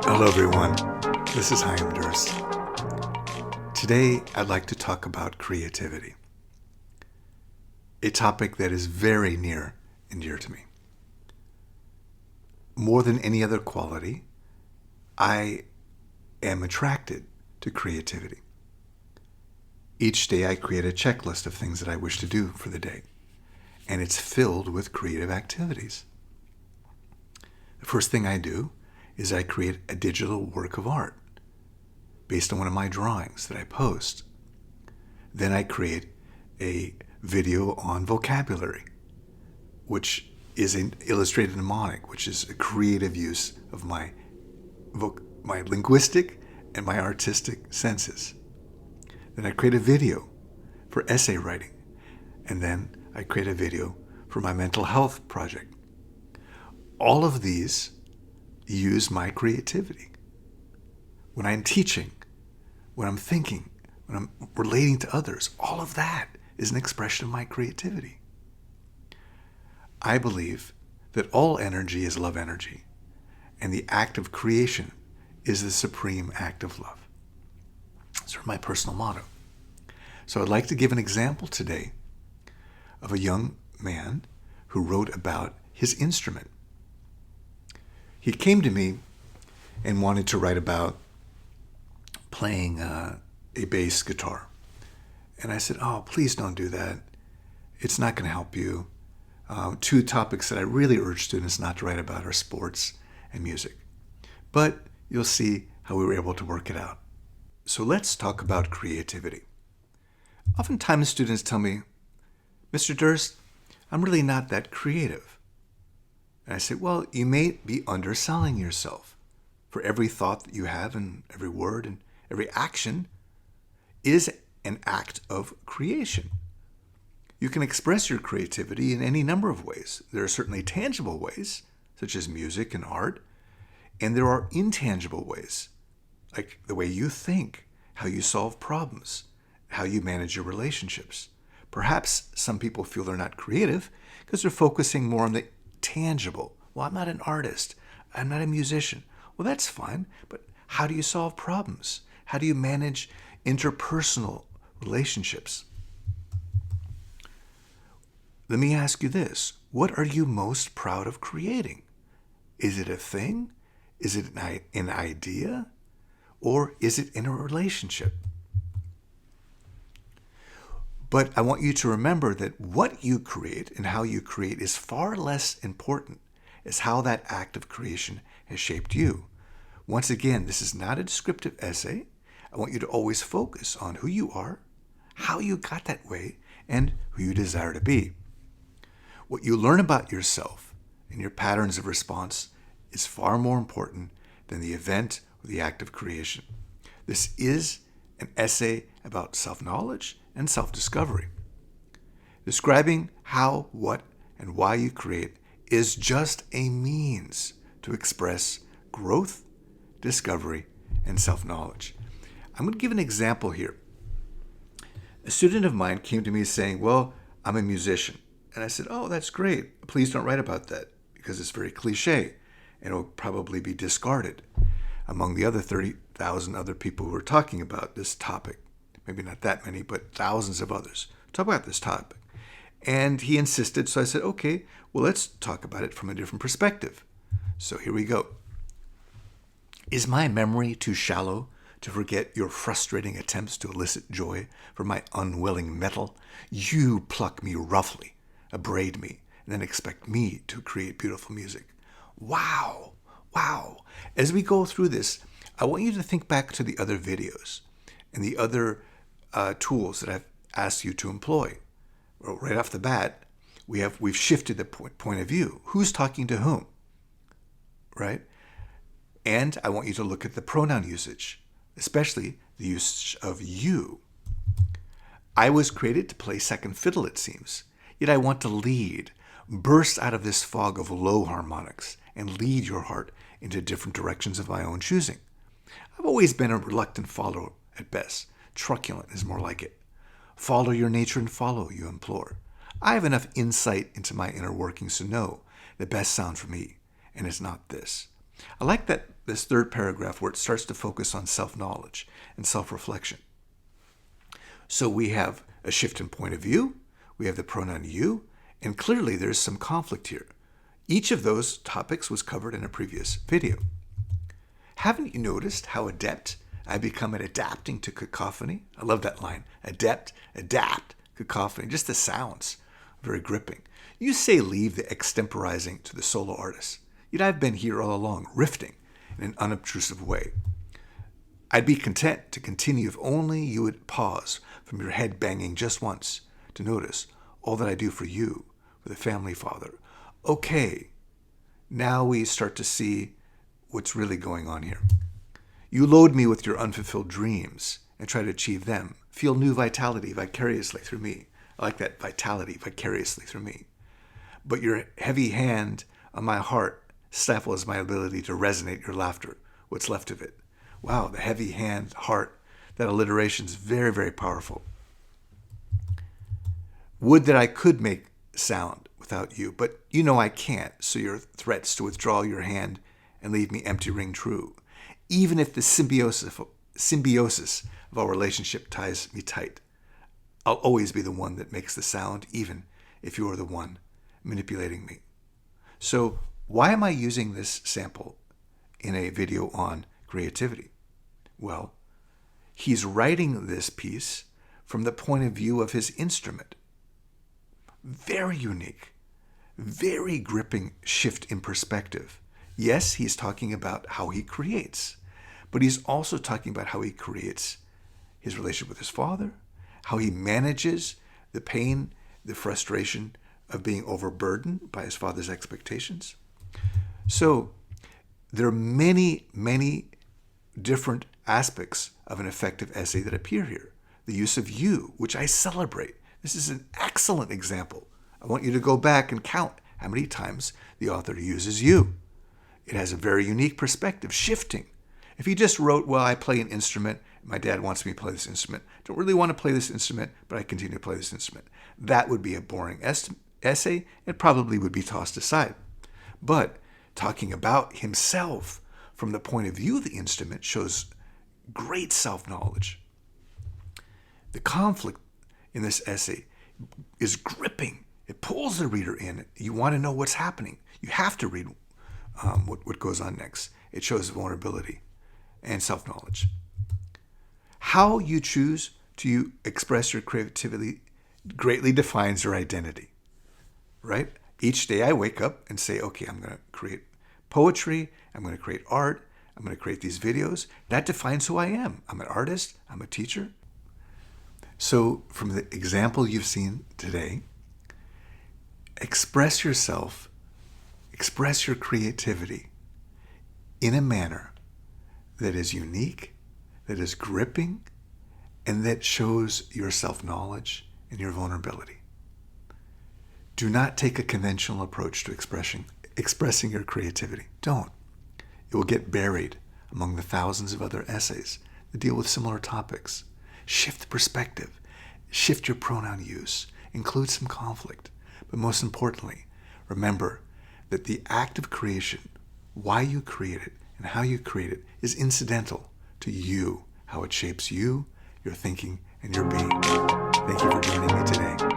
Hello everyone, this is Chaim Durst. Today I'd like to talk about creativity, a topic that is very near and dear to me. More than any other quality, I am attracted to creativity. Each day I create a checklist of things that I wish to do for the day, and it's filled with creative activities. The first thing I do is I create a digital work of art based on one of my drawings that I post. Then I create a video on vocabulary, which is an illustrated mnemonic, which is a creative use of my linguistic and my artistic senses. Then I create a video for essay writing, and then I create a video for my mental health project. All of these use my creativity. When I'm teaching, when I'm thinking, when I'm relating to others, all of that is an expression of my creativity. I believe that all energy is love energy, and the act of creation is the supreme act of love. It's sort of my personal motto. So I'd like to give an example today of a young man who wrote about his instrument. He came to me and wanted to write about playing a bass guitar. And I said, oh, please don't do that. It's not going to help you. Two topics that I really urge students not to write about are sports and music. But you'll see how we were able to work it out. So let's talk about creativity. Oftentimes students tell me, Mr. Durst, I'm really not that creative. And I say, well, you may be underselling yourself. For every thought that you have and every word and every action is an act of creation. You can express your creativity in any number of ways. There are certainly tangible ways, such as music and art, and there are intangible ways, like the way you think, how you solve problems, how you manage your relationships. Perhaps some people feel they're not creative because they're focusing more on the tangible. Well, I'm not an artist. I'm not a musician. Well, that's fine, but how do you solve problems? How do you manage interpersonal relationships? Let me ask you this. What are you most proud of creating? Is it a thing? Is it an idea? Or is it in a relationship? But I want you to remember that what you create and how you create is far less important as how that act of creation has shaped you. Once again, this is not a descriptive essay. I want you to always focus on who you are, how you got that way, and who you desire to be. What you learn about yourself and your patterns of response is far more important than the event or the act of creation. This is an essay about self-knowledge and self-discovery. Describing how, what, and why you create is just a means to express growth, discovery, and self-knowledge. I'm going to give an example here. A student of mine came to me saying, well, I'm a musician. And I said, oh, that's great. Please don't write about that because it's very cliche and it will probably be discarded among the other 30,000 other people who are talking about this topic. Maybe not that many, but thousands of others talk about this topic. And he insisted, so I said, okay, well, let's talk about it from a different perspective. So here we go. Is my memory too shallow to forget your frustrating attempts to elicit joy from my unwilling metal? You pluck me roughly, abrade me, and then expect me to create beautiful music. Wow, wow. As we go through this, I want you to think back to the other videos and the other tools that I've asked you to employ. Well, right off the bat, we've shifted the point of view. Who's talking to whom, right? And I want you to look at the pronoun usage, especially the usage of you. I was created to play second fiddle, it seems. Yet I want to lead, burst out of this fog of low harmonics, and lead your heart into different directions of my own choosing. I've always been a reluctant follower at best. Truculent is more like it. Follow your nature and follow, you implore. I have enough insight into my inner workings to know the best sound for me, and it's not this. I like that this third paragraph where it starts to focus on self-knowledge and self-reflection. So we have a shift in point of view, we have the pronoun you, and clearly there's some conflict here. Each of those topics was covered in a previous video. Haven't you noticed how adept I become at adapting to cacophony? I love that line. Adapt, cacophony. Just the sounds, very gripping. You say leave the extemporizing to the solo artist. Yet I've been here all along, riffing in an unobtrusive way. I'd be content to continue if only you would pause from your head banging just once to notice all that I do for you, for the family father. Okay, now we start to see what's really going on here. You load me with your unfulfilled dreams and try to achieve them. Feel new vitality vicariously through me. I like that, vitality vicariously through me. But your heavy hand on my heart stifles my ability to resonate your laughter, what's left of it. Wow, the heavy hand, heart, that alliteration is very, very powerful. Would that I could make sound without you, but you know I can't, so your threats to withdraw your hand and leave me empty ring true. Even if the symbiosis of our relationship ties me tight, I'll always be the one that makes the sound, even if you're the one manipulating me. So why am I using this sample in a video on creativity? Well, he's writing this piece from the point of view of his instrument. Very unique, very gripping shift in perspective. Yes, he's talking about how he creates, but he's also talking about how he creates his relationship with his father, how he manages the pain, the frustration of being overburdened by his father's expectations. So there are many, many different aspects of an effective essay that appear here. The use of you, which I celebrate. This is an excellent example. I want you to go back and count how many times the author uses you. It has a very unique perspective, shifting. If he just wrote, well, I play an instrument, my dad wants me to play this instrument, don't really want to play this instrument, but I continue to play this instrument, that would be a boring essay and probably would be tossed aside. But talking about himself from the point of view of the instrument shows great self-knowledge. The conflict in this essay is gripping. It pulls the reader in. You want to know what's happening. You have to read what goes on next. It shows vulnerability and self-knowledge. How you choose to express your creativity greatly defines your identity, right? Each day I wake up and say, okay, I'm going to create poetry. I'm going to create art. I'm going to create these videos. That defines who I am. I'm an artist. I'm a teacher. So from the example you've seen today, express yourself, express your creativity in a manner that is unique, that is gripping, and that shows your self-knowledge and your vulnerability. Do not take a conventional approach to expressing your creativity. Don't. It will get buried among the thousands of other essays that deal with similar topics. Shift the perspective. Shift your pronoun use. Include some conflict. But most importantly, remember that the act of creation, why you create it and how you create it, is incidental to you, how it shapes you, your thinking, and your being. Thank you for joining me today.